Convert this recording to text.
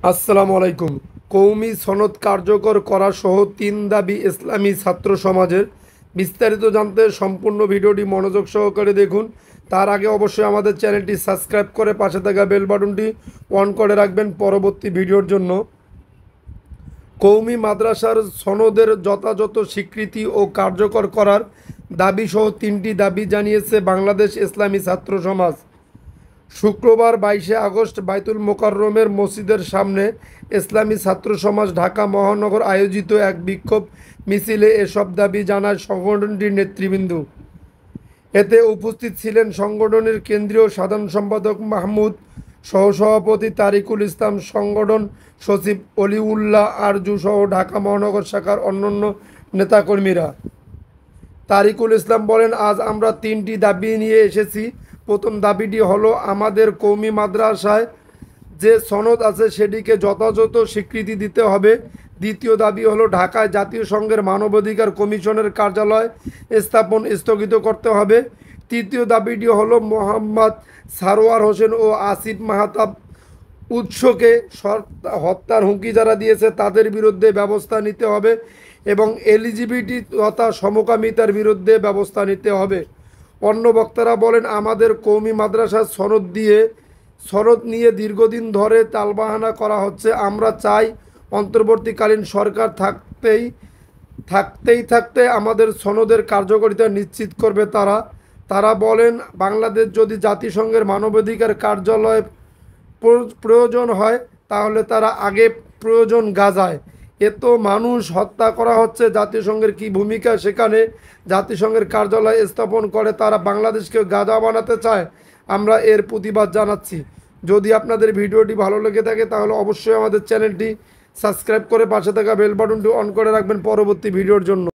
আসসালামু আলাইকুম। কৌমি সনদ কার্যকর করা সহ তিন দাবি ইসলামী ছাত্র সমাজের। বিস্তারিত জানতে সম্পূর্ণ ভিডিওটি মনোযোগ সহকারে দেখুন। তার আগে অবশ্যই আমাদের চ্যানেলটি সাবস্ক্রাইব করে পাশে থাকা বেল বাটনটি অন করে রাখবেন পরবর্তী ভিডিওর জন্য। কৌমি মাদ্রাসার সনদের যথাযথ স্বীকৃতি ও কার্যকর করার দাবি সহ তিনটি দাবি জানিয়েছে বাংলাদেশ ইসলামী ছাত্র সমাজ। শুক্রবার 22 আগস্ট বাইতুল মোকাররমের মসজিদের সামনে ইসলামী ছাত্র সমাজ ঢাকা মহানগর আয়োজিত এক বিক্ষোভ মিছিলে এসব দাবি জানায় সংগঠনটির নেতৃবৃন্দ। এতে উপস্থিত ছিলেন সংগঠনের কেন্দ্রীয় সাধারণ সম্পাদক মাহমুদ, সহসভাপতি তারিকুল ইসলাম, সংগঠন সচিব অলিউল্লাহ আরজু সহ ঢাকা মহানগর শাখার অন্যান্য নেতাকর্মীরা। তারিকুল ইসলাম বলেন, আজ আমরা তিনটি দাবি নিয়ে এসেছি। প্রথম দাবিটি হলো আমাদের কওমি মাদ্রাসায় যে সনদ আছে সেটিকে যথাযথ স্বীকৃতি দিতে হবে। দ্বিতীয় দাবি হলো ঢাকায় জাতীয় সংঘের মানবাধিকার কমিশনের কার্যালয় স্থাপন স্থগিত করতে হবে। তৃতীয় দাবিটি হলো মোহাম্মদ সারোয়ার হোসেন ও আসিফ মাহতাব উৎসকে হত্যার হুমকি যারা দিয়েছে তাদের বিরুদ্ধে ব্যবস্থা নিতে হবে এবং এলজিবিটি তথা সমকামিতার বিরুদ্ধে ব্যবস্থা নিতে হবে। অন্য বক্তারা বলেন, আমাদের কওমি মাদ্রাসার সনদ নিয়ে দীর্ঘদিন ধরে তালবাহানা করা হচ্ছে। আমরা চাই অন্তর্বর্তীকালীন সরকার থাকতে আমাদের সনদের কার্যকারিতা নিশ্চিত করবে তারা বলেন, বাংলাদেশ যদি জাতিসংঘের মানবাধিকার কার্যালয় প্রয়োজন হয় তাহলে তারা আগে প্রয়োজন গাজায়। এত মানুষ হত্যা করা হচ্ছে, জাতিসংঘের কি ভূমিকা সেখানে? জাতিসংঘের কার্যালয় স্থাপন করে তারা বাংলাদেশকে গাজা বানাতে চায়। আমরা এর প্রতিবাদ জানাচ্ছি। যদি আপনাদের ভিডিওটি ভালো লেগে থাকে তাহলে অবশ্যই আমাদের চ্যানেলটি সাবস্ক্রাইব করে পাশে থাকা বেল বাটনটি অন করে রাখবেন পরবর্তী ভিডিওর জন্য।